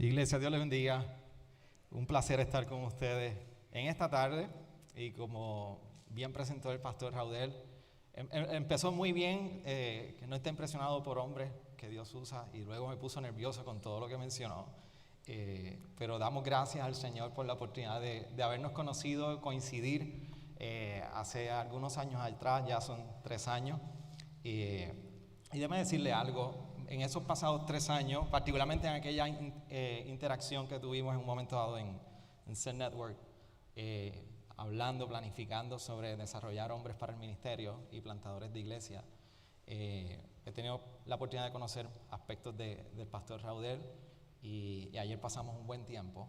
Iglesia, Dios les bendiga. Un placer estar con ustedes en esta tarde. Y como bien presentó el pastor Raudel, empezó muy bien, que no esté impresionado por hombres que Dios usa, y luego me puso nervioso con todo lo que mencionó. Pero damos gracias al Señor por la oportunidad de habernos conocido, coincidir hace algunos años atrás, ya son 3 años. Y déjeme decirle algo. En esos pasados 3 años, particularmente en aquella interacción que tuvimos en un momento dado en Set Network, hablando, planificando sobre desarrollar hombres para el ministerio y plantadores de iglesia, he tenido la oportunidad de conocer aspectos del pastor Raudel y ayer pasamos un buen tiempo.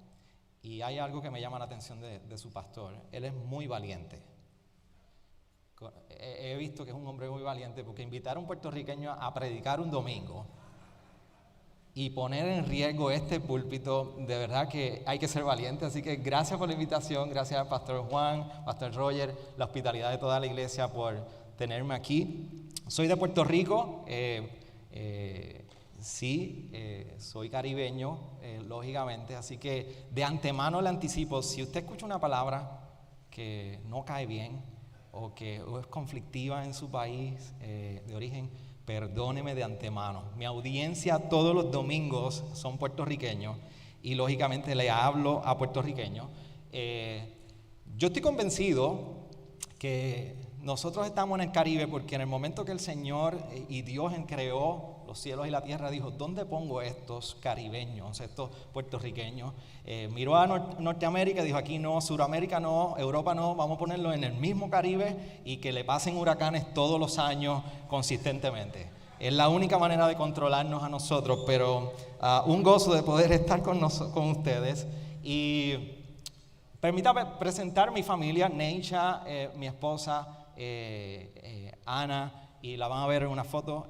Y hay algo que me llama la atención de su pastor. Él es muy valiente. He visto que es un hombre muy valiente, porque invitar a un puertorriqueño a predicar un domingo y poner en riesgo este púlpito, de verdad que hay que ser valiente. Así que gracias por la invitación, gracias al pastor Juan, pastor Roger, la hospitalidad de toda la iglesia por tenerme aquí. Soy de Puerto Rico, soy caribeño, lógicamente, así que de antemano le anticipo, si usted escucha una palabra que no cae bien, o es conflictiva en su país de origen, perdóneme de antemano. Mi audiencia todos los domingos son puertorriqueños y lógicamente le hablo a puertorriqueños. Yo estoy convencido que nosotros estamos en el Caribe porque en el momento que el Señor y Dios creó los cielos y la tierra, dijo: ¿dónde pongo estos caribeños, estos puertorriqueños? Miró a Norteamérica y dijo: aquí no, Suramérica no, Europa no, vamos a ponerlo en el mismo Caribe y que le pasen huracanes todos los años consistentemente. Es la única manera de controlarnos a nosotros, pero un gozo de poder estar con ustedes. Y permítame presentar mi familia: Neisha, mi esposa, Ana, y la van a ver en una foto,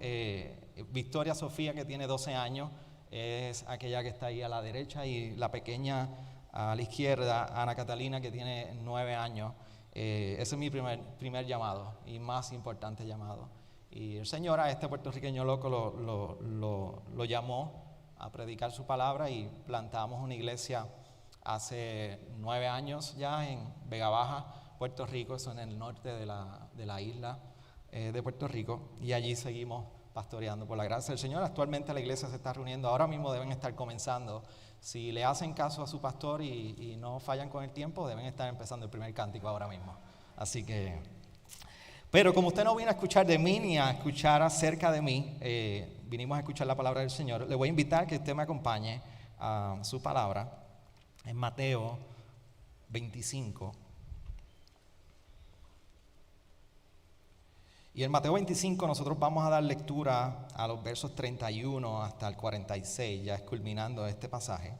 Victoria Sofía, que tiene 12 años, es aquella que está ahí a la derecha, y la pequeña a la izquierda, Ana Catalina, que tiene 9 años. Ese es mi primer llamado y más importante llamado. Y el Señor a este puertorriqueño loco lo llamó a predicar su palabra, y plantamos una iglesia hace 9 años ya en Vega Baja, Puerto Rico. Eso en el norte de la isla de Puerto Rico, y allí seguimos pastoreando por la gracia del Señor. Actualmente la iglesia se está reuniendo, ahora mismo deben estar comenzando. Si le hacen caso a su pastor y no fallan con el tiempo, deben estar empezando el primer cántico ahora mismo. Así que, pero como usted no vino a escuchar de mí ni a escuchar acerca de mí, vinimos a escuchar la palabra del Señor. Le voy a invitar que usted me acompañe a su palabra en Mateo 25. Y en Mateo 25 nosotros vamos a dar lectura a los versos 31 hasta el 46, ya es culminando este pasaje.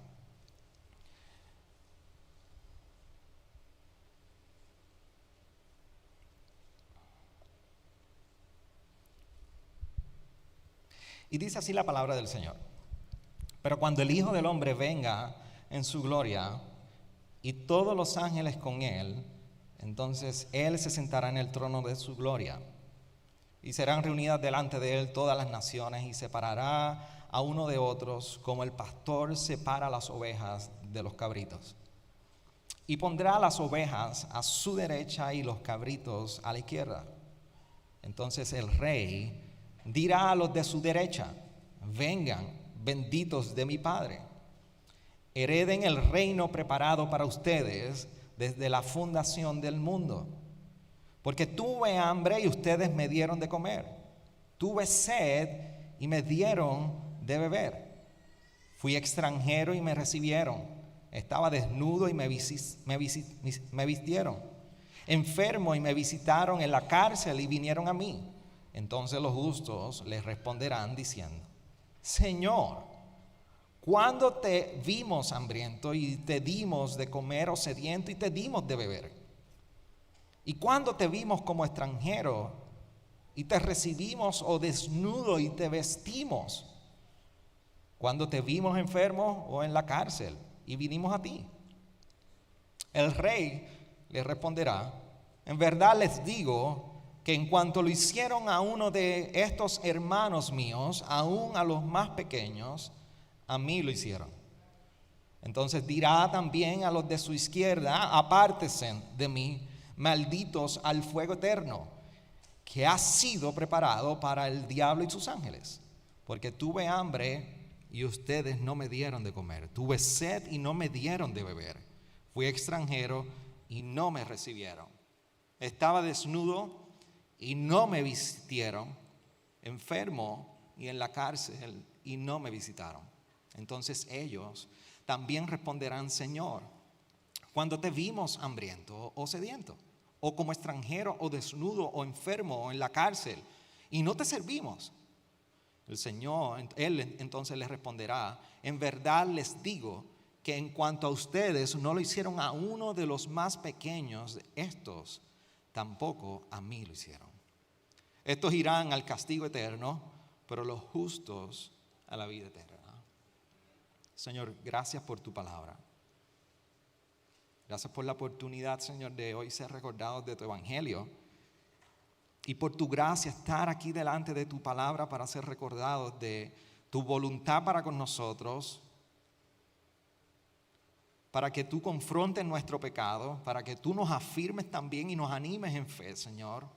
Y dice así la palabra del Señor: pero cuando el Hijo del Hombre venga en su gloria y todos los ángeles con él, entonces él se sentará en el trono de su gloria. Y serán reunidas delante de él todas las naciones, y separará a uno de otros, como el pastor separa las ovejas de los cabritos. Y pondrá las ovejas a su derecha y los cabritos a la izquierda. Entonces el rey dirá a los de su derecha: vengan, benditos de mi Padre, hereden el reino preparado para ustedes desde la fundación del mundo. Porque tuve hambre y ustedes me dieron de comer. Tuve sed y me dieron de beber. Fui extranjero y me recibieron. Estaba desnudo y me vistieron. Enfermo y me visitaron. En la cárcel y vinieron a mí. Entonces los justos les responderán diciendo: Señor, ¿cuándo te vimos hambriento y te dimos de comer, o sediento y te dimos de beber? ¿Y cuándo te vimos como extranjero y te recibimos, o desnudo y te vestimos? ¿Cuándo te vimos enfermo o en la cárcel y vinimos a ti? El rey le responderá: en verdad les digo que en cuanto lo hicieron a uno de estos hermanos míos, aún a los más pequeños, a mí lo hicieron. Entonces dirá también a los de su izquierda: apártense de mí, malditos, al fuego eterno, que ha sido preparado para el diablo y sus ángeles. Porque tuve hambre y ustedes no me dieron de comer. Tuve sed y no me dieron de beber. Fui extranjero y no me recibieron. Estaba desnudo y no me vistieron. Enfermo y en la cárcel y no me visitaron. Entonces ellos también responderán: Señor, ¿cuándo te vimos hambriento o sediento, o como extranjero o desnudo o enfermo o en la cárcel, y no te servimos? El Señor, Él entonces les responderá: en verdad les digo que en cuanto a ustedes no lo hicieron a uno de los más pequeños de estos, tampoco a mí lo hicieron. Estos irán al castigo eterno, pero los justos a la vida eterna. Señor, gracias por tu palabra. Gracias por la oportunidad, Señor, de hoy ser recordados de tu evangelio. Y por tu gracia estar aquí delante de tu palabra para ser recordados de tu voluntad para con nosotros, para que tú confrontes nuestro pecado, para que tú nos afirmes también y nos animes en fe, Señor.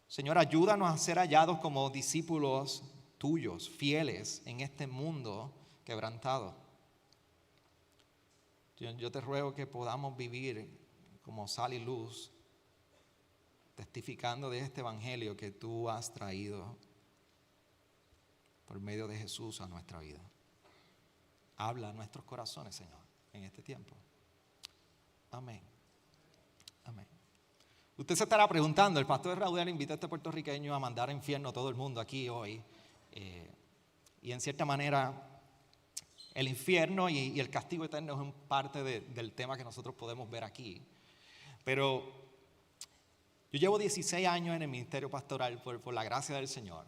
Señor, ayúdanos a ser hallados como discípulos tuyos, fieles en este mundo quebrantado. Yo te ruego que podamos vivir como sal y luz, testificando de este evangelio que tú has traído por medio de Jesús a nuestra vida. Habla a nuestros corazones, Señor, en este tiempo. Amén. Amén. Usted se estará preguntando: el pastor Raudel invitó a este puertorriqueño a mandar a infierno a todo el mundo aquí hoy. Y en cierta manera, el infierno y el castigo eterno es parte del tema que nosotros podemos ver aquí. Pero yo llevo 16 años en el ministerio pastoral por la gracia del Señor.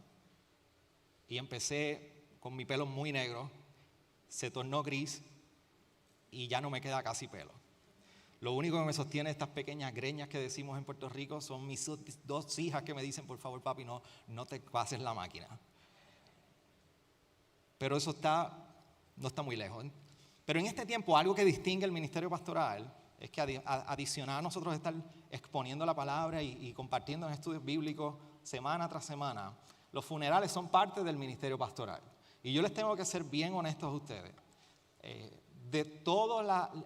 Y empecé con mi pelo muy negro, se tornó gris y ya no me queda casi pelo. Lo único que me sostiene estas pequeñas greñas que decimos en Puerto Rico son mis 2 hijas que me dicen: por favor, papi, no te pases la máquina. Pero eso no está muy lejos. Pero en este tiempo, algo que distingue el ministerio pastoral es que adicional a nosotros estar exponiendo la palabra y compartiendo en estudios bíblicos semana tras semana, los funerales son parte del ministerio pastoral. Y yo les tengo que ser bien honestos a ustedes. De todo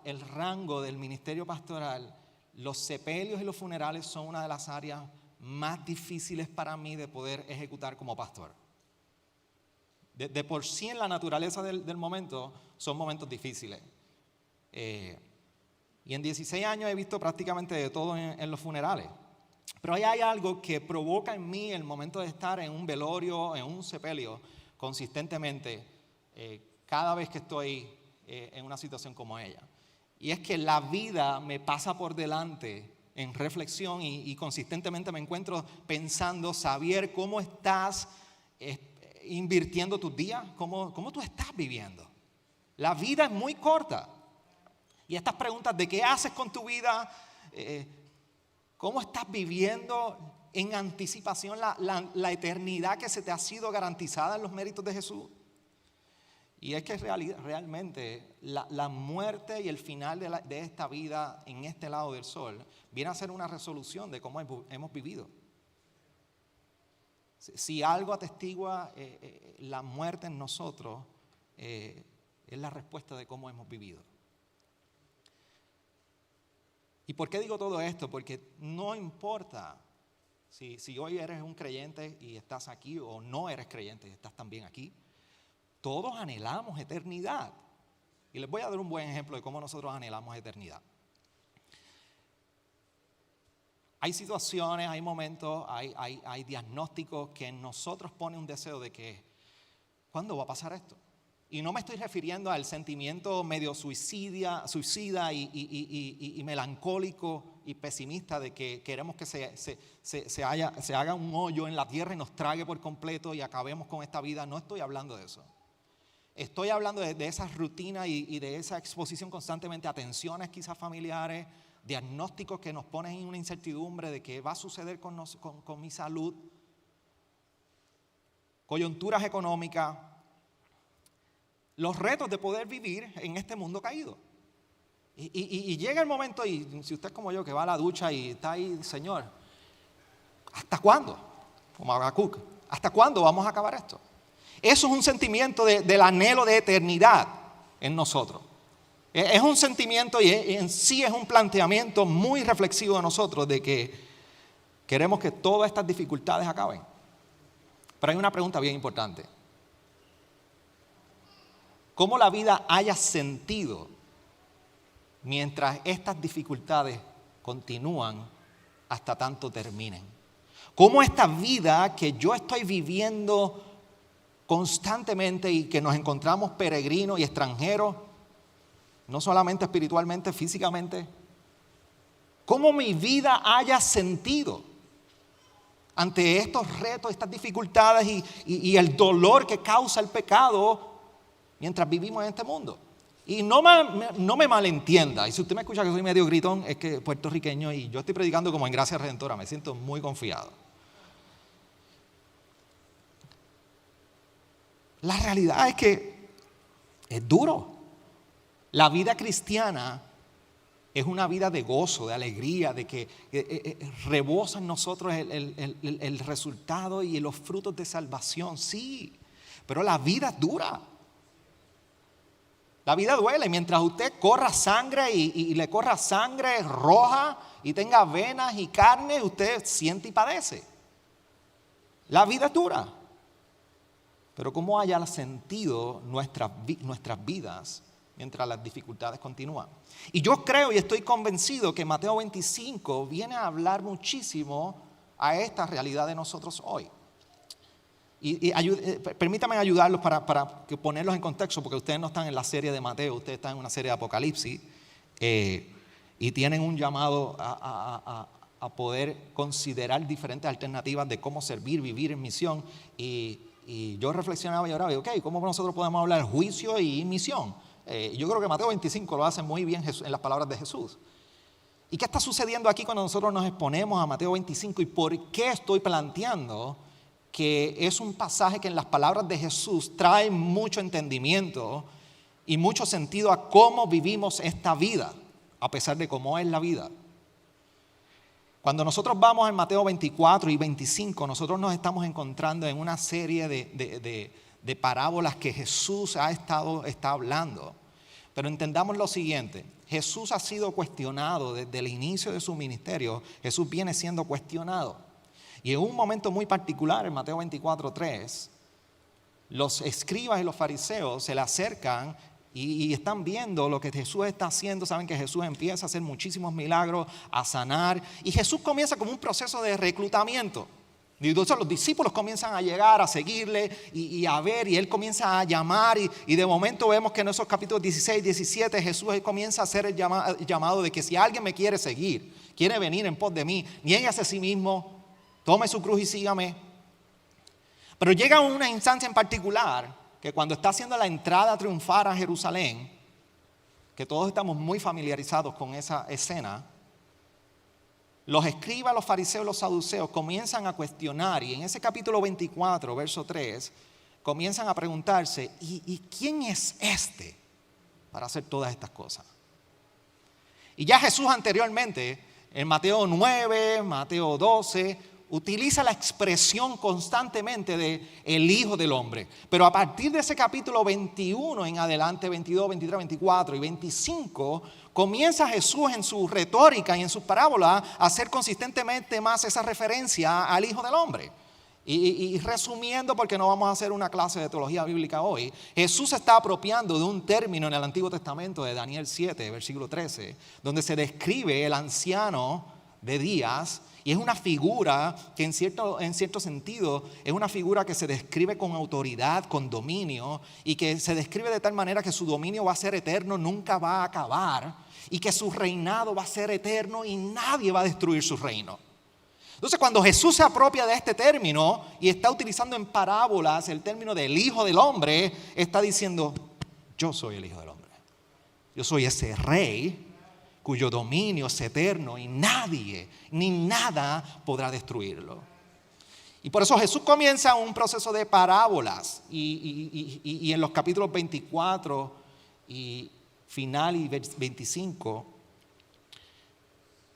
el rango del ministerio pastoral, los sepelios y los funerales son una de las áreas más difíciles para mí de poder ejecutar como pastor. De por sí, en la naturaleza del momento, son momentos difíciles. Y en 16 años he visto prácticamente de todo en los funerales. Pero hay algo que provoca en mí el momento de estar en un velorio, en un sepelio, consistentemente, cada vez que estoy en una situación como ella. Y es que la vida me pasa por delante en reflexión y consistentemente me encuentro pensando: saber cómo estás invirtiendo tus días, cómo tú estás viviendo. La vida es muy corta. Y estas preguntas de qué haces con tu vida, cómo estás viviendo en anticipación la eternidad que se te ha sido garantizada en los méritos de Jesús. Y es que realmente la muerte y el final de esta vida en este lado del sol viene a ser una resolución de cómo hemos vivido. Si algo atestigua la muerte en nosotros, es la respuesta de cómo hemos vivido. ¿Y por qué digo todo esto? Porque no importa si hoy eres un creyente y estás aquí, o no eres creyente y estás también aquí. Todos anhelamos eternidad. Y les voy a dar un buen ejemplo de cómo nosotros anhelamos eternidad. Hay situaciones, hay momentos, hay diagnósticos que en nosotros pone un deseo de que, ¿cuándo va a pasar esto? Y no me estoy refiriendo al sentimiento medio suicida y melancólico y pesimista de que queremos que se haga un hoyo en la tierra y nos trague por completo y acabemos con esta vida. No estoy hablando de eso. Estoy hablando de esa rutina y de esa exposición constantemente a tensiones quizás familiares, diagnósticos que nos ponen en una incertidumbre de qué va a suceder con mi salud, coyunturas económicas, los retos de poder vivir en este mundo caído. Y llega el momento, y si usted es como yo, que va a la ducha y está ahí, Señor, ¿hasta cuándo? Como Habacuc, ¿hasta cuándo vamos a acabar esto? Eso es un sentimiento del anhelo de eternidad en nosotros. Es un sentimiento y en sí es un planteamiento muy reflexivo de nosotros de que queremos que todas estas dificultades acaben. Pero hay una pregunta bien importante. ¿Cómo la vida haya sentido mientras estas dificultades continúan hasta tanto terminen? ¿Cómo esta vida que yo estoy viviendo constantemente y que nos encontramos peregrinos y extranjeros, no solamente espiritualmente, físicamente, cómo mi vida haya sentido ante estos retos, estas dificultades y el dolor que causa el pecado mientras vivimos en este mundo? Y no me malentienda, y si usted me escucha que soy medio gritón, es que puertorriqueño y yo estoy predicando como en Gracia Redentora, me siento muy confiado. La realidad es que es duro. La vida cristiana es una vida de gozo, de alegría, de que rebosa en nosotros el resultado y los frutos de salvación, sí, pero la vida es dura. La vida duele. Mientras usted corra sangre y le corra sangre roja y tenga venas y carne, usted siente y padece. La vida es dura. Pero ¿cómo haya sentido nuestras vidas mientras las dificultades continúan? Y yo creo y estoy convencido que Mateo 25 viene a hablar muchísimo a esta realidad de nosotros hoy. Permítanme ayudarlos para ponerlos en contexto, porque ustedes no están en la serie de Mateo, ustedes están en una serie de Apocalipsis y tienen un llamado a poder considerar diferentes alternativas de cómo servir, vivir en misión. Y yo reflexionaba y oraba, ¿cómo nosotros podemos hablar juicio y misión? Yo creo que Mateo 25 lo hace muy bien en las palabras de Jesús. ¿Y qué está sucediendo aquí cuando nosotros nos exponemos a Mateo 25? ¿Y por qué estoy planteando que es un pasaje que en las palabras de Jesús trae mucho entendimiento y mucho sentido a cómo vivimos esta vida, a pesar de cómo es la vida? Cuando nosotros vamos en Mateo 24 y 25, nosotros nos estamos encontrando en una serie de parábolas que Jesús está hablando. Pero entendamos lo siguiente: Jesús ha sido cuestionado desde el inicio de su ministerio. Jesús viene siendo cuestionado. Y en un momento muy particular, en Mateo 24:3, los escribas y los fariseos se le acercan y están viendo lo que Jesús está haciendo. Saben que Jesús empieza a hacer muchísimos milagros, a sanar. Y Jesús comienza como un proceso de reclutamiento. Y entonces los discípulos comienzan a llegar, a seguirle y a ver. Y Él comienza a llamar. Y de momento vemos que en esos capítulos 16, 17, Jesús comienza a hacer el llamado de que si alguien me quiere seguir, quiere venir en pos de mí, niéguese a sí mismo, tome su cruz y sígame. Pero llega una instancia en particular que cuando está haciendo la entrada triunfal a Jerusalén, que todos estamos muy familiarizados con esa escena, los escribas, los fariseos, los saduceos comienzan a cuestionar, y en ese capítulo 24, verso 3, comienzan a preguntarse, ¿y quién es este para hacer todas estas cosas? Y ya Jesús anteriormente, en Mateo 9, Mateo 12, utiliza la expresión constantemente de el Hijo del Hombre. Pero a partir de ese capítulo 21 en adelante, 22, 23, 24 y 25, comienza Jesús en su retórica y en sus parábolas a hacer consistentemente más esa referencia al Hijo del Hombre. Y resumiendo, porque no vamos a hacer una clase de teología bíblica hoy, Jesús se está apropiando de un término en el Antiguo Testamento de Daniel 7, versículo 13, donde se describe el anciano de días. Y es una figura que en cierto sentido es una figura que se describe con autoridad, con dominio, y que se describe de tal manera que su dominio va a ser eterno, nunca va a acabar, y que su reinado va a ser eterno y nadie va a destruir su reino. Entonces, cuando Jesús se apropia de este término y está utilizando en parábolas el término del Hijo del Hombre, está diciendo, yo soy el Hijo del Hombre. Yo soy ese rey cuyo dominio es eterno y nadie ni nada podrá destruirlo. Y por eso Jesús comienza un proceso de parábolas. Y en los capítulos 24 y final y 25,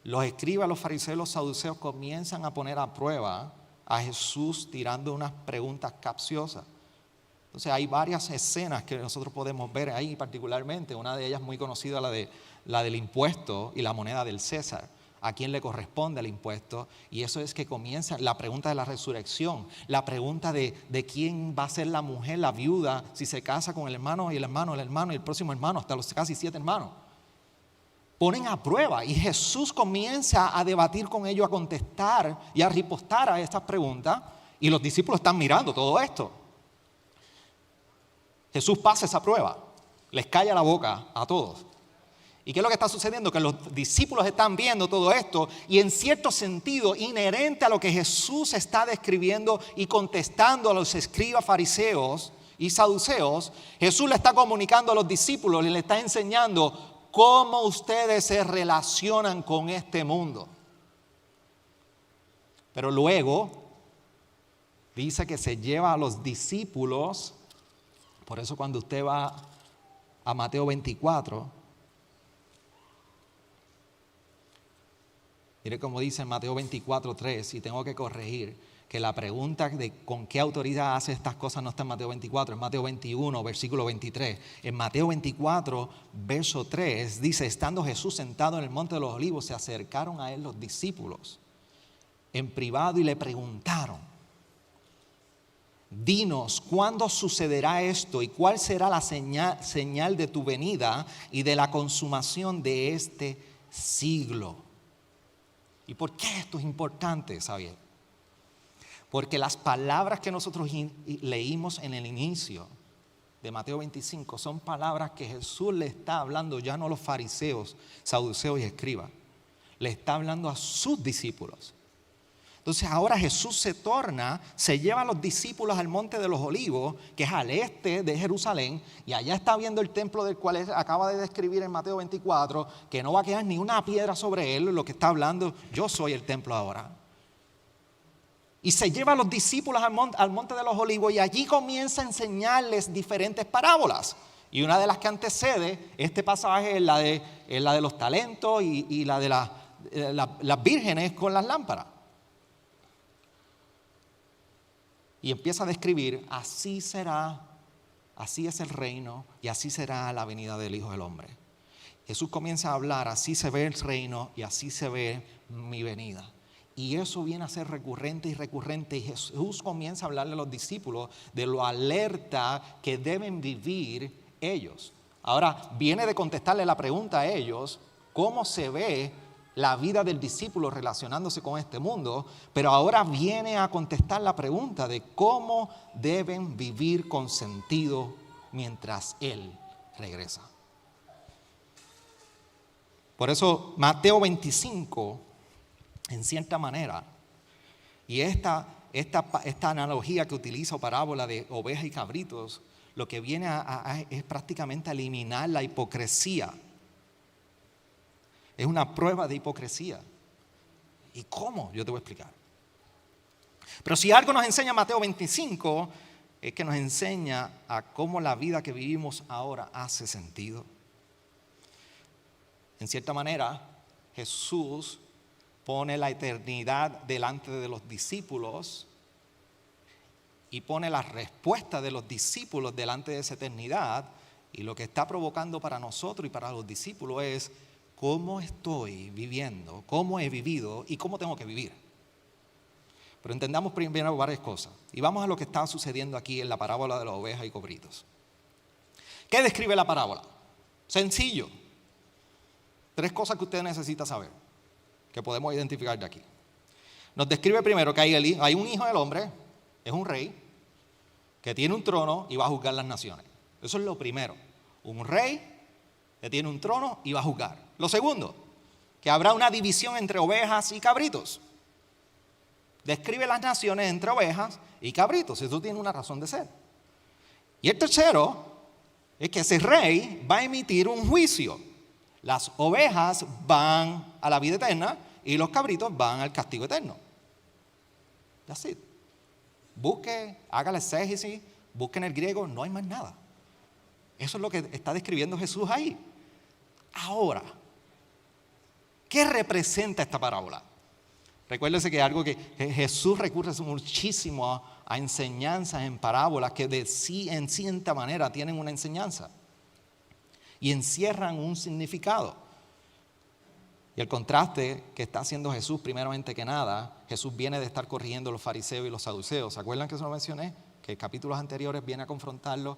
los escribas, los fariseos, los saduceos comienzan a poner a prueba a Jesús tirando unas preguntas capciosas. Entonces hay varias escenas que nosotros podemos ver ahí particularmente. Una de ellas muy conocida, la del impuesto y la moneda del César. ¿A quién le corresponde el impuesto? Y eso es que comienza la pregunta de la resurrección, la pregunta de quién va a ser la mujer, la viuda, si se casa con el hermano y el próximo hermano, hasta los casi 7 hermanos. Ponen a prueba y Jesús comienza a debatir con ellos, a contestar y a ripostar a estas preguntas, y los discípulos están mirando todo esto. Jesús pasa esa prueba, les calla la boca a todos. ¿Y qué es lo que está sucediendo? Que los discípulos están viendo todo esto y en cierto sentido, inherente a lo que Jesús está describiendo y contestando a los escribas, fariseos y saduceos, Jesús le está comunicando a los discípulos y le está enseñando cómo ustedes se relacionan con este mundo. Pero luego dice que se lleva a los discípulos. Por eso cuando usted va a Mateo 24, mire cómo dice en Mateo 24:3, y tengo que corregir que la pregunta de con qué autoridad hace estas cosas no está en Mateo 24, en Mateo 21, versículo 23. En Mateo 24, verso 3, dice, estando Jesús sentado en el monte de los olivos, se acercaron a él los discípulos en privado y le preguntaron, dinos, ¿cuándo sucederá esto y cuál será la señal de tu venida y de la consumación de este siglo? ¿Y por qué esto es importante, Xavier? Porque las palabras que nosotros leímos en el inicio de Mateo 25 son palabras que Jesús le está hablando ya no a los fariseos, saduceos y escribas. Le está hablando a sus discípulos. Entonces ahora Jesús se lleva a los discípulos al monte de los olivos, que es al este de Jerusalén, y allá está viendo el templo del cual él acaba de describir en Mateo 24, que no va a quedar ni una piedra sobre él, lo que está hablando, yo soy el templo ahora. Y se lleva a los discípulos al monte de los olivos y allí comienza a enseñarles diferentes parábolas. Y una de las que antecede este pasaje es la de los talentos y la de las vírgenes con las lámparas. Y empieza a describir, así será, así es el reino y así será la venida del Hijo del Hombre. Jesús comienza a hablar, así se ve el reino y así se ve mi venida. Y eso viene a ser recurrente y recurrente. Y Jesús comienza a hablarle a los discípulos de lo alerta que deben vivir ellos. Ahora viene de contestarle la pregunta a ellos, ¿cómo se ve la vida del discípulo relacionándose con este mundo? Pero ahora viene a contestar la pregunta de cómo deben vivir con sentido mientras Él regresa. Por eso Mateo 25, en cierta manera, y esta analogía que utiliza o parábola de ovejas y cabritos, lo que viene es prácticamente a eliminar la hipocresía. Es una prueba de hipocresía. ¿Y cómo? Yo te voy a explicar. Pero si algo nos enseña Mateo 25, es que nos enseña a cómo la vida que vivimos ahora hace sentido. En cierta manera, Jesús pone la eternidad delante de los discípulos y pone la respuesta de los discípulos delante de esa eternidad. Y lo que está provocando para nosotros y para los discípulos es cómo estoy viviendo, cómo he vivido y cómo tengo que vivir. Pero entendamos primero varias cosas. Y vamos a lo que está sucediendo aquí en la parábola de las ovejas y cabritos. ¿Qué describe la parábola? Sencillo. 3 cosas que usted necesita saber, que podemos identificar de aquí. Nos describe primero que hay un hijo del hombre, es un rey, que tiene un trono y va a juzgar las naciones. Eso es lo primero. Un rey que tiene un trono y va a juzgar. Lo segundo, que habrá una división entre ovejas y cabritos. Describe las naciones entre ovejas y cabritos. Eso tiene una razón de ser. Y el tercero es que ese rey va a emitir un juicio. Las ovejas van a la vida eterna y los cabritos van al castigo eterno. That's it. busque, haga la exégesis, busque en el griego, no hay más nada. Eso es lo que está describiendo Jesús ahí. Ahora, ¿qué representa esta parábola? Recuérdese que algo que Jesús recurre muchísimo a enseñanzas en parábolas que en cierta manera tienen una enseñanza y encierran un significado. Y el contraste que está haciendo Jesús, primeramente que nada, Jesús viene de estar corrigiendo a los fariseos y los saduceos. ¿Se acuerdan que eso lo mencioné? Que en capítulos anteriores viene a confrontarlos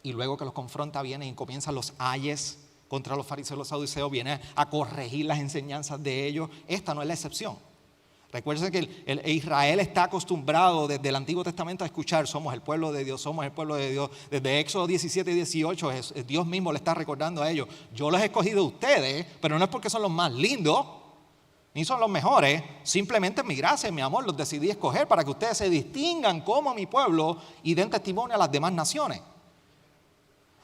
y luego que los confronta viene y comienzan los ayes contra los fariseos y los saduceos, viene a corregir las enseñanzas de ellos. Esta no es la excepción. Recuerden que Israel está acostumbrado desde el Antiguo Testamento a escuchar: somos el pueblo de Dios, somos el pueblo de Dios. Desde Éxodo 17 y 18 Dios mismo le está recordando a ellos: yo los he escogido a ustedes, pero no es porque son los más lindos ni son los mejores, simplemente en mi gracia, en mi amor los decidí escoger para que ustedes se distingan como mi pueblo y den testimonio a las demás naciones.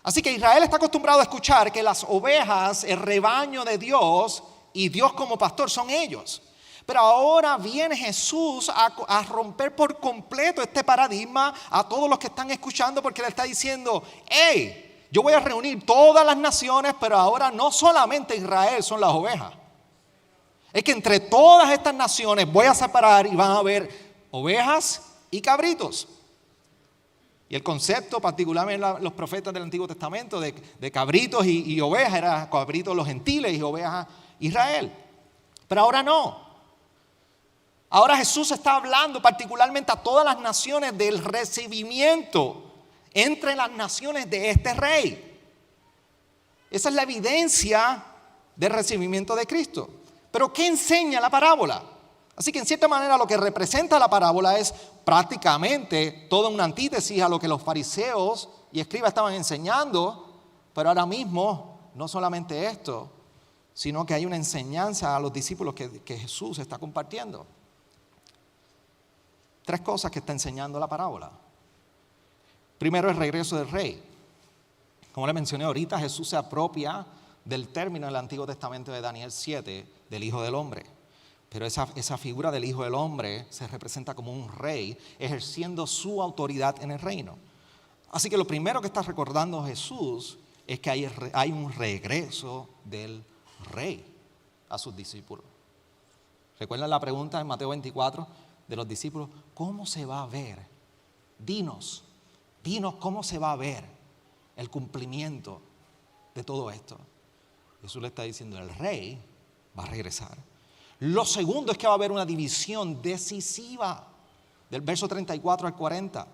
Así que Israel está acostumbrado a escuchar que las ovejas, el rebaño de Dios y Dios como pastor son ellos. Pero ahora viene Jesús a romper por completo este paradigma a todos los que están escuchando, porque le está diciendo: hey, yo voy a reunir todas las naciones, pero ahora no solamente Israel son las ovejas. Es que entre todas estas naciones voy a separar y van a haber ovejas y cabritos. Y el concepto, particularmente los profetas del Antiguo Testamento, de cabritos y ovejas, era cabritos los gentiles y ovejas Israel. Pero ahora no. Ahora Jesús está hablando particularmente a todas las naciones del recibimiento entre las naciones de este rey. Esa es la evidencia del recibimiento de Cristo. Pero ¿qué enseña la parábola? Así que en cierta manera lo que representa la parábola es prácticamente toda una antítesis a lo que los fariseos y escribas estaban enseñando. Pero ahora mismo no solamente esto, sino que hay una enseñanza a los discípulos que Jesús está compartiendo. 3 cosas que está enseñando la parábola. Primero, el regreso del rey. Como le mencioné ahorita, Jesús se apropia del término del Antiguo Testamento de Daniel 7, del Hijo del Hombre. Pero esa figura del Hijo del Hombre se representa como un rey ejerciendo su autoridad en el reino. Así que lo primero que está recordando Jesús es que hay un regreso del rey a sus discípulos. ¿Recuerdan la pregunta en Mateo 24? De los discípulos: ¿cómo se va a ver? Dinos cómo se va a ver el cumplimiento de todo esto. Jesús le está diciendo: el rey va a regresar. Lo segundo es que va a haber una división decisiva, del verso 34 al 40.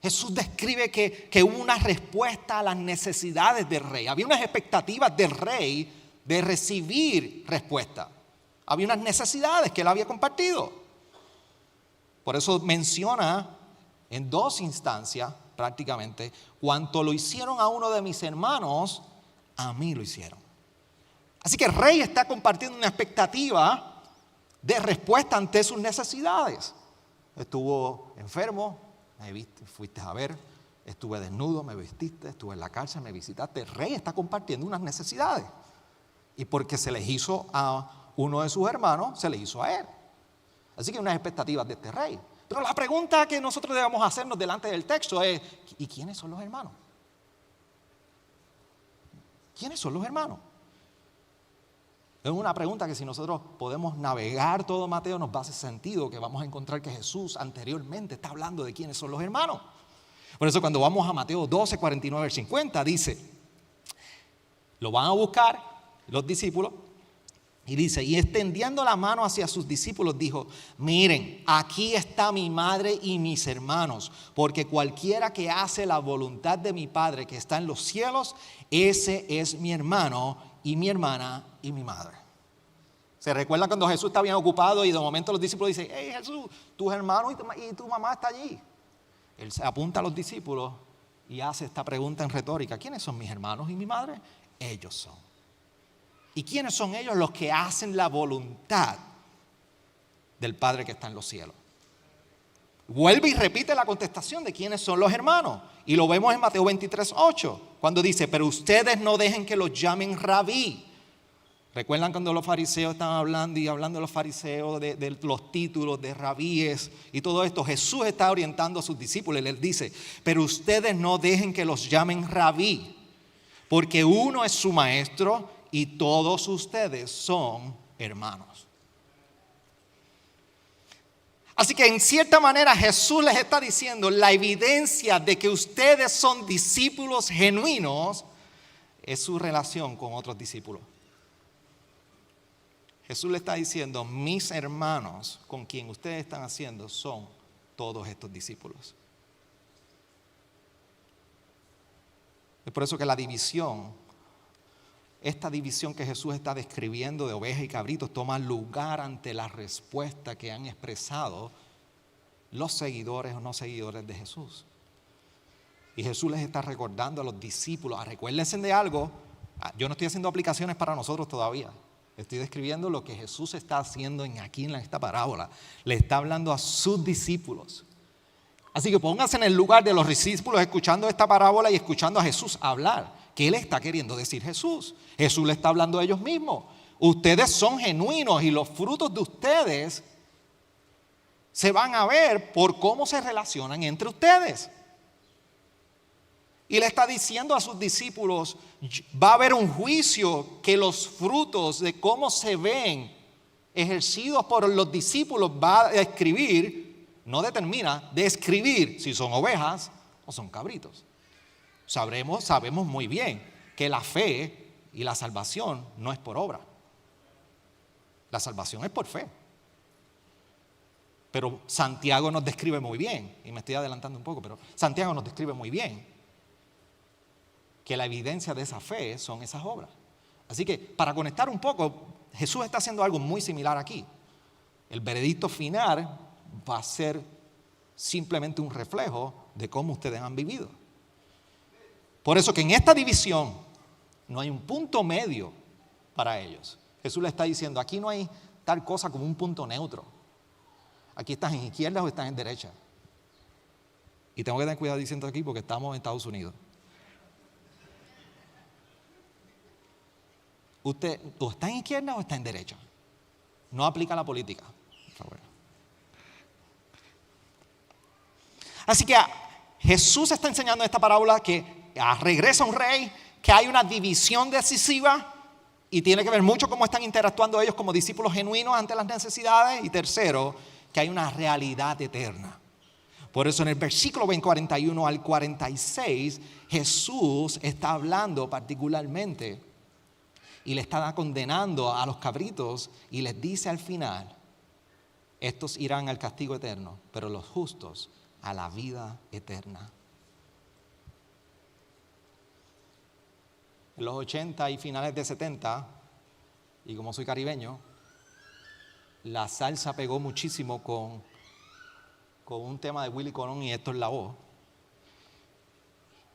Jesús describe que hubo una respuesta a las necesidades del rey. Había unas expectativas del rey de recibir respuesta. Había unas necesidades que él había compartido. Por eso menciona en 2 instancias prácticamente: cuanto lo hicieron a uno de mis hermanos, a mí lo hicieron. Así que el rey está compartiendo una expectativa de respuesta ante sus necesidades. Estuvo enfermo, fuiste a ver. Estuve desnudo, me vestiste. Estuve en la cárcel, me visitaste. El rey está compartiendo unas necesidades. Y porque se les hizo a uno de sus hermanos, se les hizo a él. Así que hay unas expectativas de este rey. Pero la pregunta que nosotros debemos hacernos delante del texto es: ¿y quiénes son los hermanos? ¿Quiénes son los hermanos? Es una pregunta que si nosotros podemos navegar todo Mateo nos va a hacer sentido, que vamos a encontrar que Jesús anteriormente está hablando de quiénes son los hermanos. Por eso cuando vamos a Mateo 12, 49 al 50 dice, lo van a buscar los discípulos y dice: y extendiendo la mano hacia sus discípulos dijo: miren, aquí está mi madre y mis hermanos, porque cualquiera que hace la voluntad de mi Padre que está en los cielos, ese es mi hermano y mi hermana y mi madre. ¿Se recuerdan cuando Jesús está bien ocupado y de momento los discípulos dicen: hey Jesús, tus hermanos y tu mamá está allí? Él se apunta a los discípulos y hace esta pregunta en retórica: ¿quiénes son mis hermanos y mi madre? Ellos son. ¿Y quiénes son ellos? Los que hacen la voluntad del Padre que está en los cielos. Vuelve y repite la contestación de quiénes son los hermanos. Y lo vemos en Mateo 23, 8, cuando dice: pero ustedes no dejen que los llamen rabí. ¿Recuerdan cuando los fariseos estaban hablando y hablando de los fariseos, de los títulos, de rabíes y todo esto? Jesús está orientando a sus discípulos y les dice, pero ustedes no dejen que los llamen rabí, porque uno es su maestro y todos ustedes son hermanos. Así que en cierta manera Jesús les está diciendo, la evidencia de que ustedes son discípulos genuinos es su relación con otros discípulos. Jesús le está diciendo, mis hermanos con quien ustedes están haciendo son todos estos discípulos. Es por eso que la división, esta división que Jesús está describiendo de ovejas y cabritos, toma lugar ante la respuesta que han expresado los seguidores o no seguidores de Jesús. Y Jesús les está recordando a los discípulos, recuérdense de algo, yo no estoy haciendo aplicaciones para nosotros todavía. Estoy describiendo lo que Jesús está haciendo aquí en esta parábola. Le está hablando a sus discípulos. Así que pónganse en el lugar de los discípulos escuchando esta parábola y escuchando a Jesús hablar. ¿Qué le está queriendo decir Jesús? Jesús le está hablando a ellos mismos. Ustedes son genuinos y los frutos de ustedes se van a ver por cómo se relacionan entre ustedes. Y le está diciendo a sus discípulos, va a haber un juicio que los frutos de cómo se ven ejercidos por los discípulos va a describir, no determina, describir si son ovejas o son cabritos. Sabemos muy bien que la fe y la salvación no es por obra. La salvación es por fe. Pero Santiago nos describe muy bien, y me estoy adelantando un poco, pero Santiago nos describe muy bien que la evidencia de esa fe son esas obras. Así que para conectar un poco, Jesús está haciendo algo muy similar aquí. El veredicto final va a ser simplemente un reflejo de cómo ustedes han vivido. Por eso que en esta división no hay un punto medio para ellos. Jesús le está diciendo, aquí no hay tal cosa como un punto neutro. Aquí estás en izquierda o estás en derecha. Y tengo que tener cuidado diciendo aquí porque estamos en Estados Unidos. ¿Usted o está en izquierda o está en derecha? No aplica la política. Por favor. Así que Jesús está enseñando en esta parábola que regresa un rey, que hay una división decisiva y tiene que ver mucho cómo están interactuando ellos como discípulos genuinos ante las necesidades. Y tercero, que hay una realidad eterna. Por eso en el versículo 41 al 46, Jesús está hablando particularmente y le está condenando a los cabritos y les dice al final, estos irán al castigo eterno, pero los justos a la vida eterna. En los 80 y finales de 70, y como soy caribeño, la salsa pegó muchísimo con un tema de Willy Colón y Héctor Lavoe.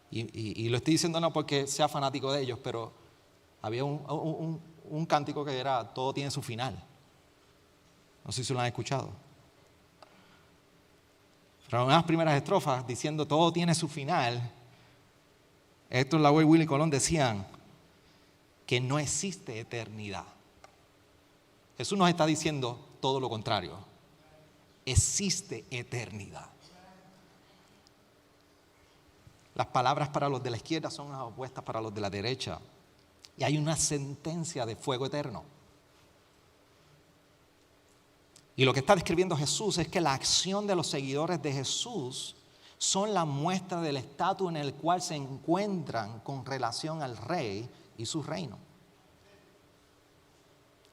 Y lo estoy diciendo no porque sea fanático de ellos, pero había un cántico que era todo tiene su final. No sé si lo han escuchado. Pero en las primeras estrofas diciendo todo tiene su final, Héctor Lavoe y Willy Colón decían que no existe eternidad. Jesús nos está diciendo todo lo contrario. Existe eternidad. Las palabras para los de la izquierda son las opuestas para los de la derecha. Y hay una sentencia de fuego eterno. Y lo que está describiendo Jesús es que la acción de los seguidores de Jesús son la muestra del estatus en el cual se encuentran con relación al rey y su reino.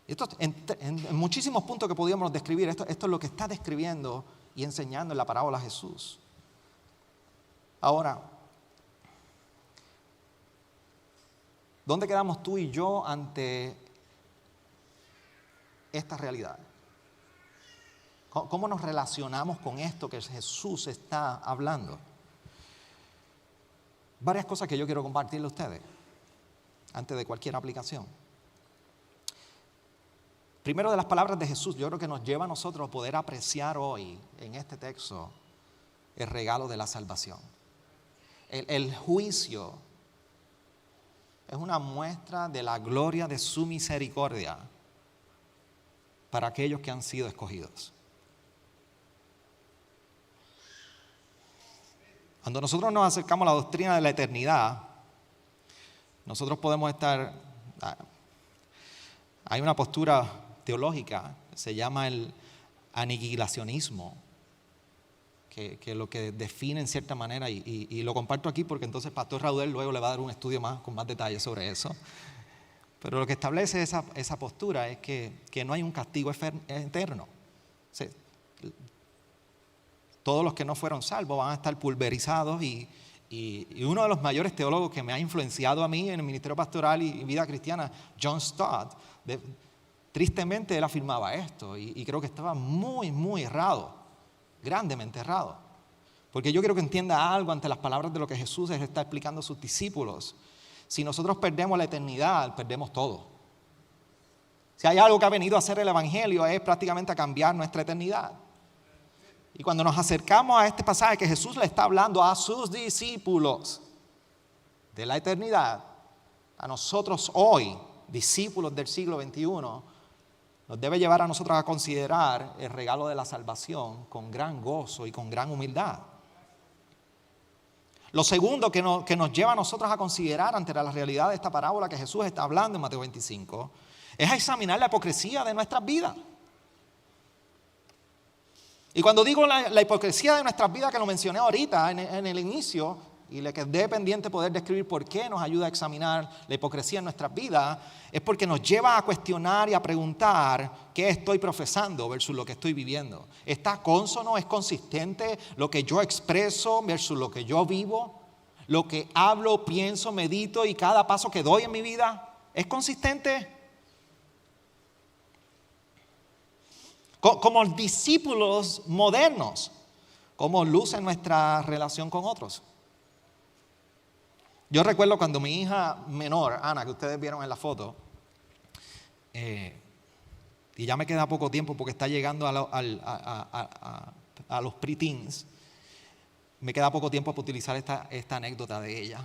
Esto, en muchísimos puntos que podríamos describir, esto es lo que está describiendo y enseñando en la parábola Jesús. Ahora, ¿dónde quedamos tú y yo ante esta realidad? ¿Cómo nos relacionamos con esto que Jesús está hablando? Varias cosas que yo quiero compartirle a ustedes antes de cualquier aplicación. Primero, de las palabras de Jesús, yo creo que nos lleva a nosotros a poder apreciar hoy en este texto el regalo de la salvación. El juicio es una muestra de la gloria de su misericordia para aquellos que han sido escogidos. Cuando nosotros nos acercamos a la doctrina de la eternidad, nosotros podemos estar... Hay una postura teológica, se llama el aniquilacionismo, que lo que define en cierta manera, y lo comparto aquí porque entonces el pastor Raudel luego le va a dar un estudio con más detalles sobre eso. Pero lo que establece esa postura es que no hay un castigo eterno. O sea, todos los que no fueron salvos van a estar pulverizados y uno de los mayores teólogos que me ha influenciado a mí en el ministerio pastoral y vida cristiana, John Stott, tristemente él afirmaba esto y creo que estaba muy, muy errado, grandemente errado. Porque yo quiero que entienda algo ante las palabras de lo que Jesús les está explicando a sus discípulos. Si nosotros perdemos la eternidad, perdemos todo. Si hay algo que ha venido a hacer el Evangelio es prácticamente a cambiar nuestra eternidad. Y cuando nos acercamos a este pasaje que Jesús le está hablando a sus discípulos de la eternidad, a nosotros hoy, discípulos del siglo XXI, nos debe llevar a nosotros a considerar el regalo de la salvación con gran gozo y con gran humildad. Lo segundo que nos lleva a nosotros a considerar ante la realidad de esta parábola que Jesús está hablando en Mateo 25 es a examinar la hipocresía de nuestras vidas. Y cuando digo la hipocresía de nuestras vidas, que lo mencioné ahorita en el inicio, y le quedé pendiente poder describir por qué nos ayuda a examinar la hipocresía en nuestras vidas, es porque nos lleva a cuestionar y a preguntar qué estoy profesando versus lo que estoy viviendo. ¿Está consono, es consistente lo que yo expreso versus lo que yo vivo? ¿Lo que hablo, pienso, medito y cada paso que doy en mi vida es consistente? Como discípulos modernos, ¿cómo luce nuestra relación con otros? Yo recuerdo cuando mi hija menor, Ana, que ustedes vieron en la foto, y ya me queda poco tiempo porque está llegando a los preteens, me queda poco tiempo para utilizar esta anécdota de ella,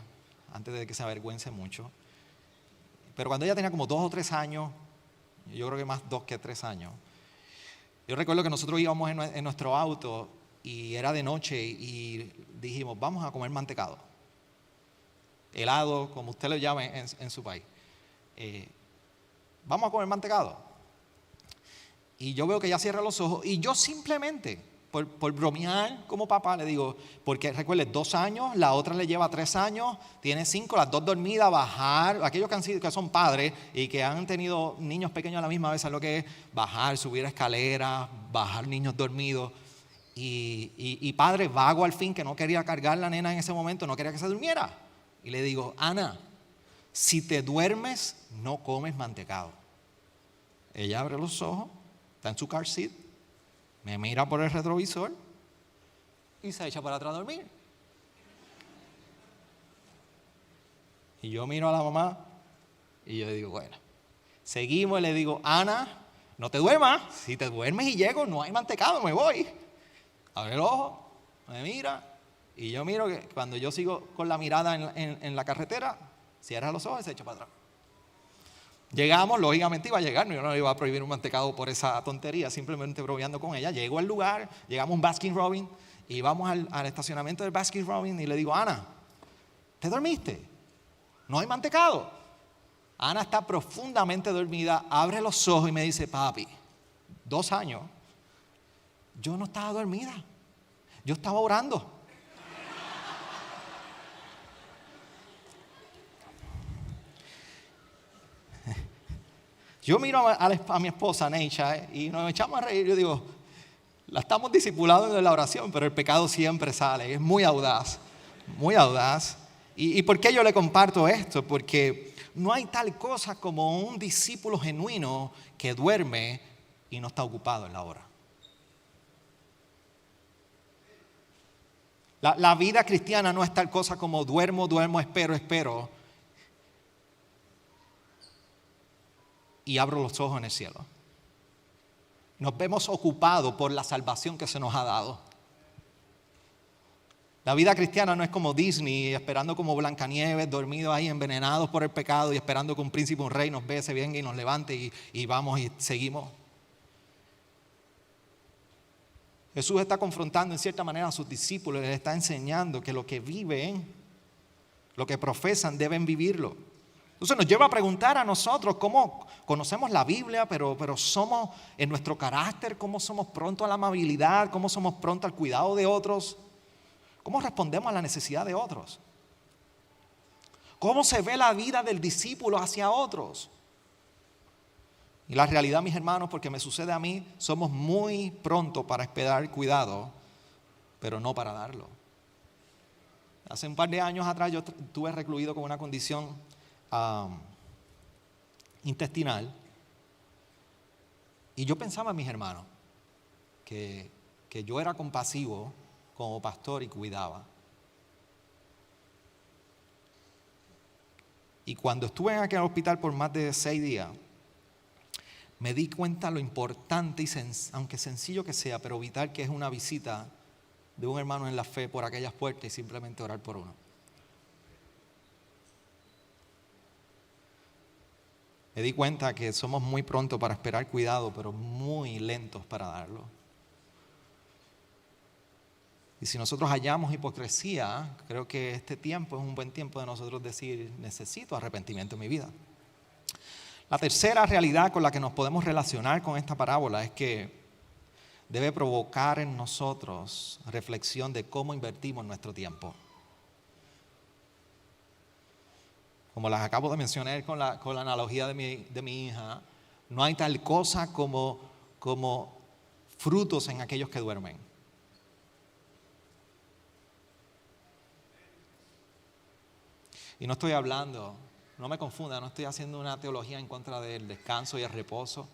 antes de que se avergüence mucho. Pero cuando ella tenía como 2 o 3 años, yo creo que más 2 que 3 años, yo recuerdo que nosotros íbamos en nuestro auto y era de noche y dijimos, vamos a comer mantecado. Helado, como usted lo llame en su país. Vamos a comer mantecado. Y yo veo que ella cierra los ojos y yo simplemente, por bromear como papá, le digo, porque recuerde, 2 años, la otra le lleva 3 años, tiene 5, las 2 dormidas, bajar, aquellos que son padres y que han tenido niños pequeños a la misma vez, ¿saben lo que es? Bajar, subir escaleras, bajar niños dormidos. Y padre vago al fin, que no quería cargar la nena en ese momento, no quería que se durmiera. Y le digo, Ana, si te duermes, no comes mantecado. Ella abre los ojos, está en su car seat, me mira por el retrovisor y se echa para atrás a dormir. Y yo miro a la mamá y yo le digo, bueno, seguimos y le digo, Ana, no te duermas, si te duermes y llego, no hay mantecado, me voy. Abre el ojo, me mira. Y yo miro que cuando yo sigo con la mirada en la carretera, cierra los ojos y se echa para atrás. Llegamos, lógicamente iba a llegar, yo no le iba a prohibir un mantecado por esa tontería, simplemente bromeando con ella. Llego al lugar, llegamos a un Baskin Robbins y vamos al estacionamiento del Baskin Robbins y le digo, Ana, ¿te dormiste? No hay mantecado. Ana está profundamente dormida, abre los ojos y me dice, papi, 2 años, yo no estaba dormida, yo estaba orando. Yo miro a mi esposa, Neisha, y nos echamos a reír. Yo digo, la estamos discipulando en la oración, pero el pecado siempre sale. Es muy audaz, muy audaz. ¿Y por qué yo le comparto esto? Porque no hay tal cosa como un discípulo genuino que duerme y no está ocupado en la hora. La vida cristiana no es tal cosa como duermo, espero. Y abro los ojos en el cielo. Nos vemos ocupados por la salvación que se nos ha dado. La vida cristiana no es como Disney, esperando como Blancanieves, dormidos ahí envenenados por el pecado y esperando que un príncipe, un rey nos bese, venga y nos levante y vamos y seguimos. Jesús está confrontando en cierta manera a sus discípulos, les está enseñando que lo que viven, lo que profesan, deben vivirlo. Entonces nos lleva a preguntar a nosotros cómo conocemos la Biblia, pero somos en nuestro carácter, cómo somos prontos a la amabilidad, cómo somos prontos al cuidado de otros, cómo respondemos a la necesidad de otros, cómo se ve la vida del discípulo hacia otros. Y la realidad, mis hermanos, porque me sucede a mí, somos muy prontos para esperar cuidado, pero no para darlo. Hace un par de años atrás yo estuve recluido con una condición intestinal y yo pensaba, mis hermanos, que yo era compasivo como pastor y cuidaba. Y cuando estuve en aquel hospital por más de 6 días, me di cuenta lo importante y aunque sencillo que sea, pero vital que es una visita de un hermano en la fe por aquellas puertas y simplemente orar por uno. Me di cuenta que somos muy prontos para esperar cuidado, pero muy lentos para darlo. Y si nosotros hallamos hipocresía, creo que este tiempo es un buen tiempo de nosotros decir, necesito arrepentimiento en mi vida. La tercera realidad con la que nos podemos relacionar con esta parábola es que debe provocar en nosotros reflexión de cómo invertimos nuestro tiempo. Como las acabo de mencionar con la analogía de mi hija, no hay tal cosa como frutos en aquellos que duermen. Y no estoy hablando, no me confunda, no estoy haciendo una teología en contra del descanso y el reposo.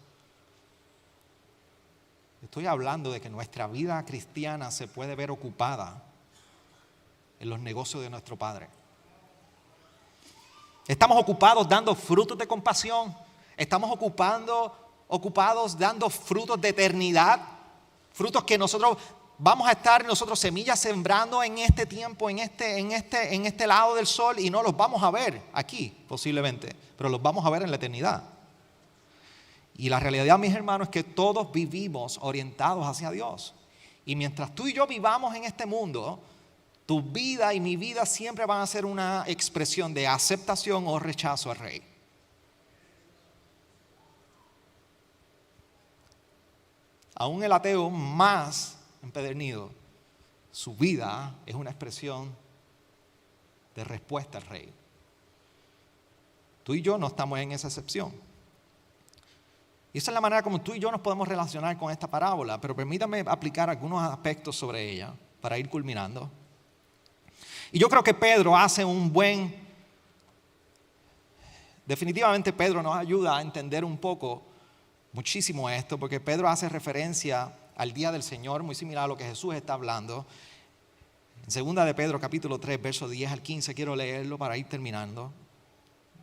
Estoy hablando de que nuestra vida cristiana se puede ver ocupada en los negocios de nuestro Padre. Estamos ocupados dando frutos de compasión. Estamos ocupados dando frutos de eternidad. Frutos que nosotros vamos a estar semillas sembrando en este tiempo, en este lado del sol, y no los vamos a ver aquí posiblemente, pero los vamos a ver en la eternidad. Y la realidad, mis hermanos, es que todos vivimos orientados hacia Dios. Y mientras tú y yo vivamos en este mundo, tu vida y mi vida siempre van a ser una expresión de aceptación o rechazo al Rey. Aún el ateo más empedernido, su vida es una expresión de respuesta al Rey. Tú y yo no estamos en esa excepción. Y esa es la manera como tú y yo nos podemos relacionar con esta parábola, pero permítame aplicar algunos aspectos sobre ella para ir culminando. Y yo creo que Pedro hace definitivamente Pedro nos ayuda a entender muchísimo esto, porque Pedro hace referencia al día del Señor, muy similar a lo que Jesús está hablando. En 2 de Pedro capítulo 3, versos 10 al 15, quiero leerlo para ir terminando.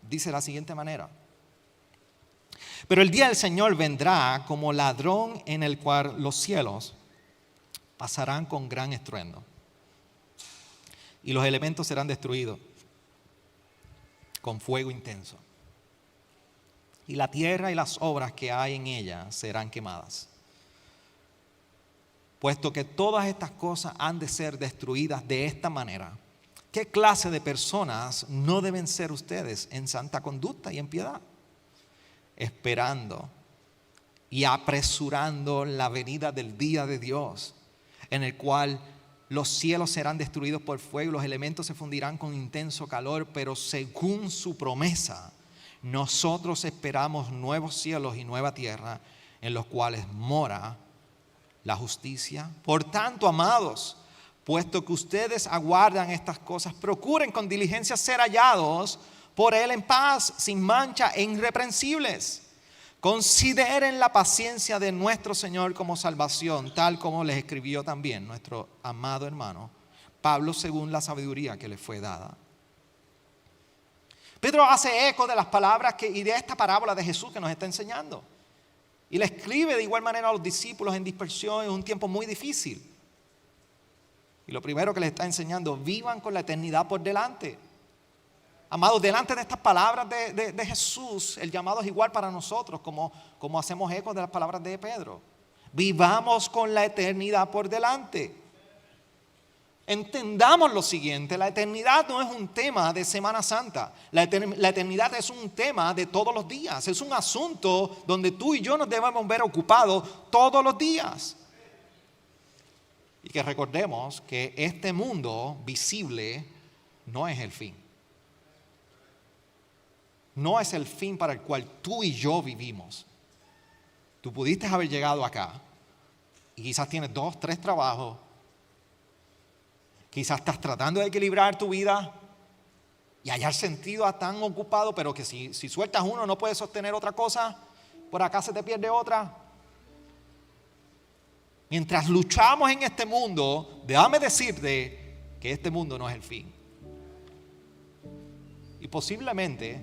Dice de la siguiente manera: pero el día del Señor vendrá como ladrón, en el cual los cielos pasarán con gran estruendo, y los elementos serán destruidos con fuego intenso, y la tierra y las obras que hay en ella serán quemadas. Puesto que todas estas cosas han de ser destruidas de esta manera, ¿qué clase de personas no deben ser ustedes en santa conducta y en piedad? Esperando y apresurando la venida del día de Dios, en el cual los cielos serán destruidos por fuego, los elementos se fundirán con intenso calor, pero según su promesa, nosotros esperamos nuevos cielos y nueva tierra, en los cuales mora la justicia. Por tanto, amados, puesto que ustedes aguardan estas cosas, procuren con diligencia ser hallados por Él en paz, sin mancha e irreprensibles. Consideren la paciencia de nuestro Señor como salvación, tal como les escribió también nuestro amado hermano Pablo, según la sabiduría que le fue dada. Pedro hace eco de las palabras y de esta parábola de Jesús que nos está enseñando. Y le escribe de igual manera a los discípulos en dispersión en un tiempo muy difícil. Y lo primero que les está enseñando, vivan con la eternidad por delante. Amados, delante de estas palabras de Jesús, el llamado es igual para nosotros, como hacemos eco de las palabras de Pedro. Vivamos con la eternidad por delante. Entendamos lo siguiente, la eternidad no es un tema de Semana Santa. La eternidad es un tema de todos los días. Es un asunto donde tú y yo nos debemos ver ocupados todos los días. Y que recordemos que este mundo visible no es el fin. No es el fin para el cual tú y yo vivimos. Tú pudiste haber llegado acá y quizás tienes 2, 3 trabajos. Quizás estás tratando de equilibrar tu vida y hallar sentido a tan ocupado, pero que si sueltas uno no puedes sostener otra cosa, por acá se te pierde otra. Mientras luchamos en este mundo, déjame decirte que este mundo no es el fin. Y posiblemente,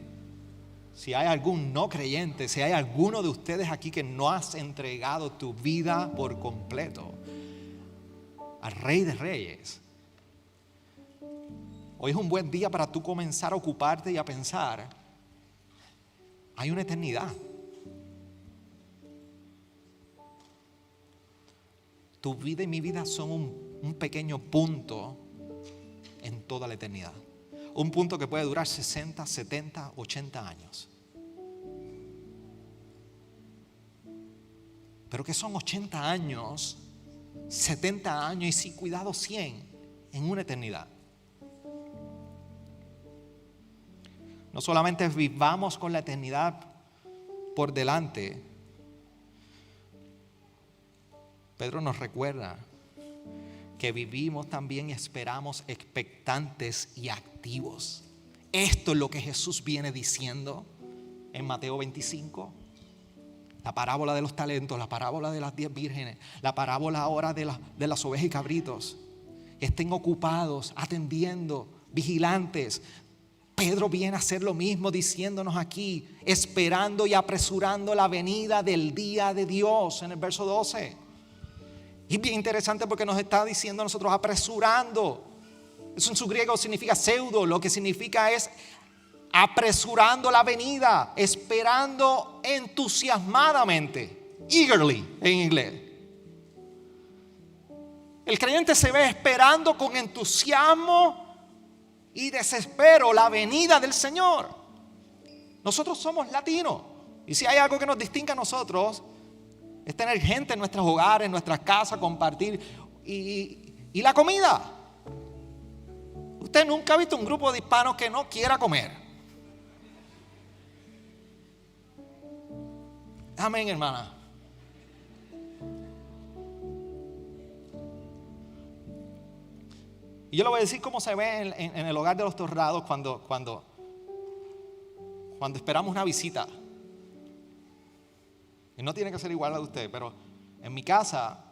si hay algún no creyente, si hay alguno de ustedes aquí que no has entregado tu vida por completo al Rey de Reyes, hoy es un buen día para tú comenzar a ocuparte y a pensar, hay una eternidad. Tu vida y mi vida son un pequeño punto en toda la eternidad. Un punto que puede durar 60, 70, 80 años. Pero que son 80 años, 70 años y si cuidado 100 en una eternidad. No solamente vivamos con la eternidad por delante. Pedro nos recuerda que vivimos también y esperamos expectantes y activos. Esto es lo que Jesús viene diciendo en Mateo 25. La parábola de los talentos, la parábola de las 10 vírgenes, la parábola ahora de las ovejas y cabritos. Estén ocupados, atendiendo, vigilantes. Pedro viene a hacer lo mismo diciéndonos aquí, esperando y apresurando la venida del día de Dios en el verso 12. Y bien interesante porque nos está diciendo a nosotros apresurando. Eso en su griego significa pseudo, lo que significa es apresurando la venida, esperando entusiasmadamente, eagerly en inglés. El creyente se ve esperando con entusiasmo y desespero la venida del Señor. Nosotros somos latinos y si hay algo que nos distingue a nosotros es tener gente en nuestros hogares, en nuestras casas, compartir y la comida. Usted nunca ha visto un grupo de hispanos que no quiera comer. Amén, hermana. Y yo le voy a decir cómo se ve en el hogar de los Torrados cuando esperamos una visita. Y no tiene que ser igual a de usted, pero en mi casa,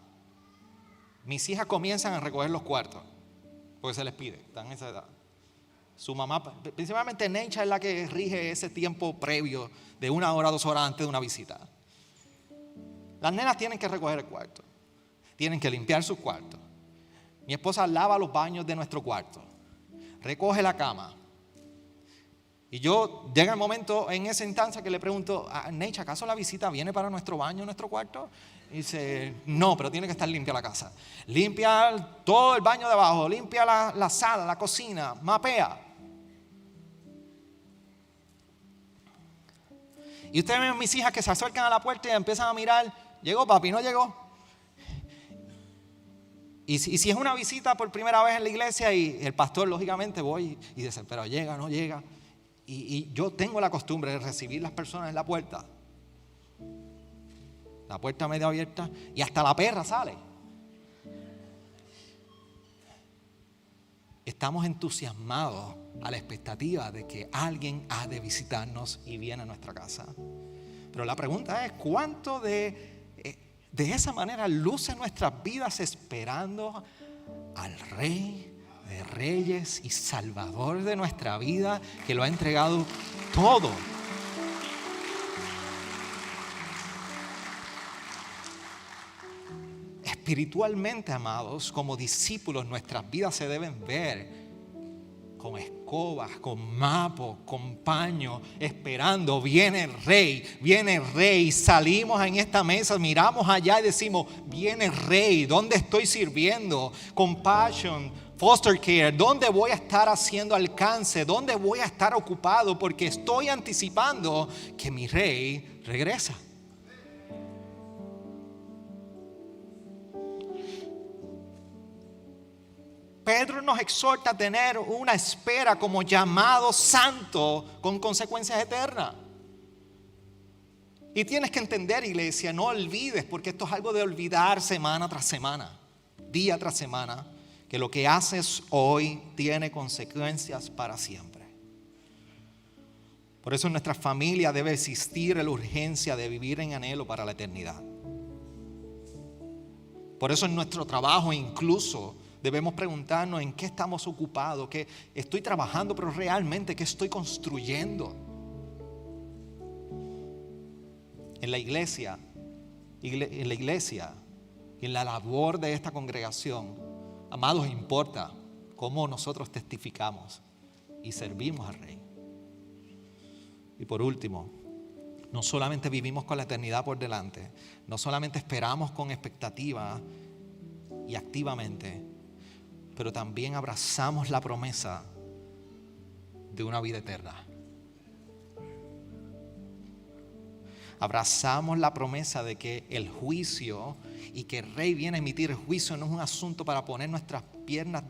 mis hijas comienzan a recoger los cuartos, porque se les pide, están en esa edad. Su mamá, principalmente Necha, es la que rige ese tiempo previo de 1 hora, 2 horas antes de una visita. Las nenas tienen que recoger el cuarto, tienen que limpiar sus cuartos. Mi esposa lava los baños de nuestro cuarto, recoge la cama. Y yo llega el momento en esa instancia que le pregunto, Necha, ¿acaso la visita viene para nuestro baño, nuestro cuarto? Y dice, no, pero tiene que estar limpia la casa. Limpia todo el baño de abajo, limpia la sala, la cocina, mapea. Y ustedes ven mis hijas que se acercan a la puerta y empiezan a mirar, ¿llegó papi? ¿No llegó? Y si es una visita por primera vez en la iglesia y el pastor lógicamente voy y dice, pero llega, no llega. Y yo tengo la costumbre de recibir las personas en la puerta medio abierta y hasta la perra sale. Estamos entusiasmados a la expectativa de que alguien ha de visitarnos y viene a nuestra casa. Pero la pregunta es, ¿cuánto de esa manera luce nuestras vidas esperando al Rey de Reyes y Salvador de nuestra vida, que lo ha entregado todo? espiritualmente, amados, como discípulos, nuestras vidas se deben ver con escobas, con mapos, con paños, esperando, viene el rey. Salimos en esta mesa, miramos allá y decimos, viene el rey, ¿dónde estoy sirviendo? Compassion, foster care, ¿dónde voy a estar haciendo alcance? ¿Dónde voy a estar ocupado? Porque estoy anticipando que mi rey regresa. Pedro nos exhorta a tener una espera como llamado santo con consecuencias eternas. Y tienes que entender, iglesia, no olvides, porque esto es algo de olvidar semana tras semana, día tras semana, que lo que haces hoy tiene consecuencias para siempre. Por eso en nuestra familia debe existir la urgencia de vivir en anhelo para la eternidad. Por eso en nuestro trabajo incluso debemos preguntarnos en qué estamos ocupados, qué estoy trabajando, pero realmente qué estoy construyendo. En la iglesia y en la labor de esta congregación, amados, importa cómo nosotros testificamos y servimos al Rey. Y por último, no solamente vivimos con la eternidad por delante, no solamente esperamos con expectativa y activamente, pero también abrazamos la promesa de una vida eterna. Abrazamos la promesa de que el juicio y que el Rey viene a emitir el juicio no es un asunto para poner nuestras piernas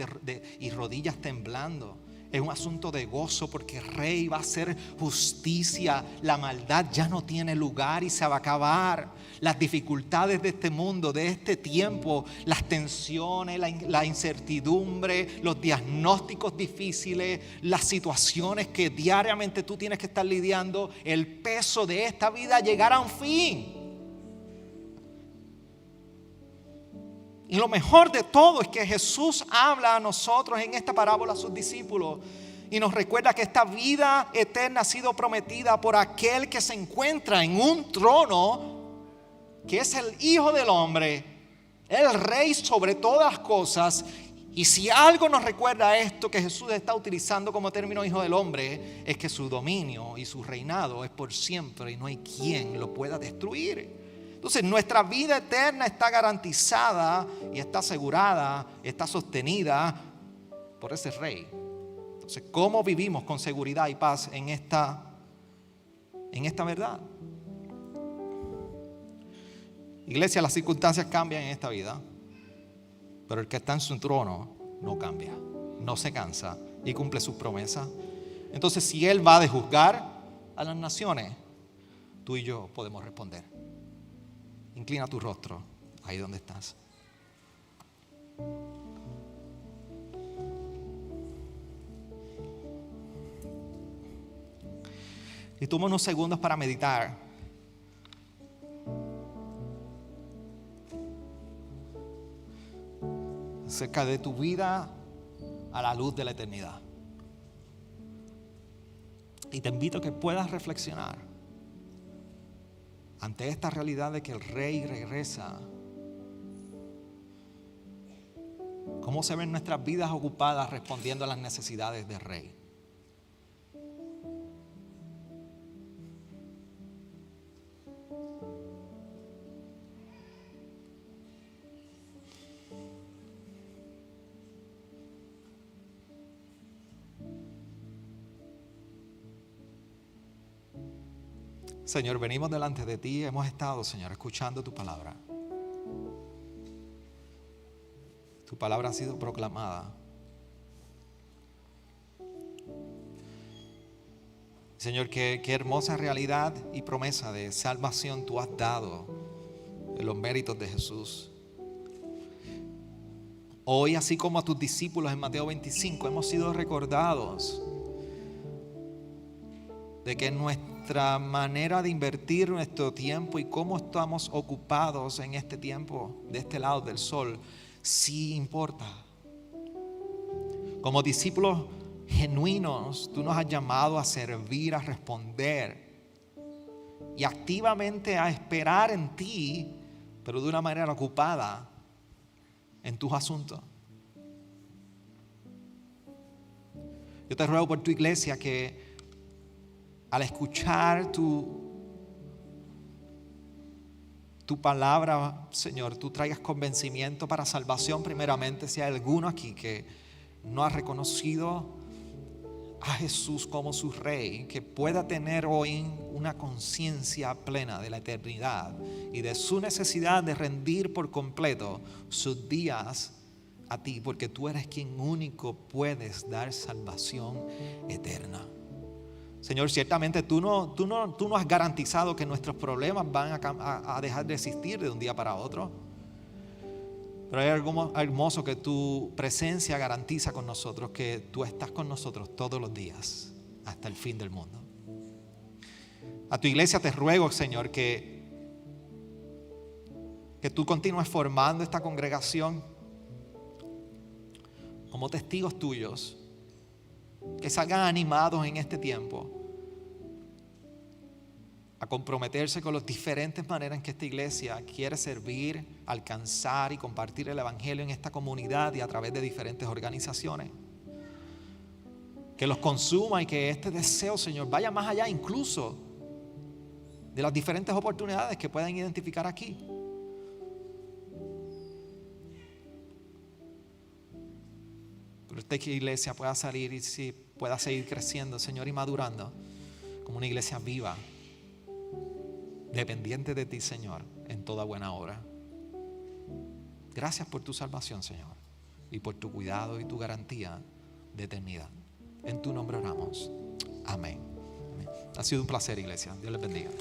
y rodillas temblando. Es un asunto de gozo porque el Rey va a hacer justicia. La maldad ya no tiene lugar y se va a acabar. Las dificultades de este mundo, de este tiempo, las tensiones, la incertidumbre, los diagnósticos difíciles, las situaciones que diariamente tú tienes que estar lidiando, el peso de esta vida llegará a un fin. Y lo mejor de todo es que Jesús habla a nosotros en esta parábola a sus discípulos y nos recuerda que esta vida eterna ha sido prometida por aquel que se encuentra en un trono, que es el Hijo del Hombre, el Rey sobre todas las cosas. Y si algo nos recuerda esto que Jesús está utilizando como término Hijo del Hombre, es que su dominio y su reinado es por siempre y no hay quien lo pueda destruir. Entonces nuestra vida eterna está garantizada y está asegurada, está sostenida por ese Rey. Entonces, ¿cómo vivimos con seguridad y paz en esta verdad? Iglesia, las circunstancias cambian en esta vida, pero el que está en su trono no cambia, no se cansa y cumple sus promesas. Entonces, si Él va a juzgar a las naciones, tú y yo podemos responder. Inclina tu rostro ahí donde estás. Y toma unos segundos para meditar acerca de tu vida a la luz de la eternidad. Y te invito a que puedas reflexionar ante esta realidad de que el Rey regresa. ¿Cómo se ven nuestras vidas ocupadas respondiendo a las necesidades del Rey? Señor, venimos delante de ti, hemos estado, Señor, escuchando tu palabra. Tu palabra ha sido proclamada. Señor, qué hermosa realidad y promesa de salvación tú has dado en los méritos de Jesús. Hoy, así como a tus discípulos en Mateo 25, hemos sido recordados de que nuestra manera de invertir nuestro tiempo y cómo estamos ocupados en este tiempo de este lado del sol sí importa. Como discípulos genuinos, tú nos has llamado a servir, a responder y activamente a esperar en ti, pero de una manera ocupada en tus asuntos. Yo te ruego por tu iglesia que al escuchar tu palabra, Señor, tú traigas convencimiento para salvación primeramente. Si hay alguno aquí que no ha reconocido a Jesús como su Rey, que pueda tener hoy una conciencia plena de la eternidad y de su necesidad de rendir por completo sus días a ti, porque tú eres quien único puedes dar salvación eterna. Señor, ciertamente tú no has garantizado que nuestros problemas van a dejar de existir de un día para otro. Pero hay algo hermoso que tu presencia garantiza con nosotros, que tú estás con nosotros todos los días hasta el fin del mundo. A tu iglesia te ruego, Señor, que tú continúes formando esta congregación como testigos tuyos, que salgan animados en este tiempo a comprometerse con las diferentes maneras en que esta iglesia quiere servir, alcanzar y compartir el evangelio en esta comunidad y a través de diferentes organizaciones. Que los consuma y que este deseo, Señor, vaya más allá incluso de las diferentes oportunidades que puedan identificar aquí. Pero esta iglesia pueda salir y pueda seguir creciendo, Señor, y madurando como una iglesia viva, dependiente de ti, Señor, en toda buena obra. Gracias por tu salvación, Señor, y por tu cuidado y tu garantía de eternidad. En tu nombre oramos. Amén. Ha sido un placer, iglesia. Dios les bendiga.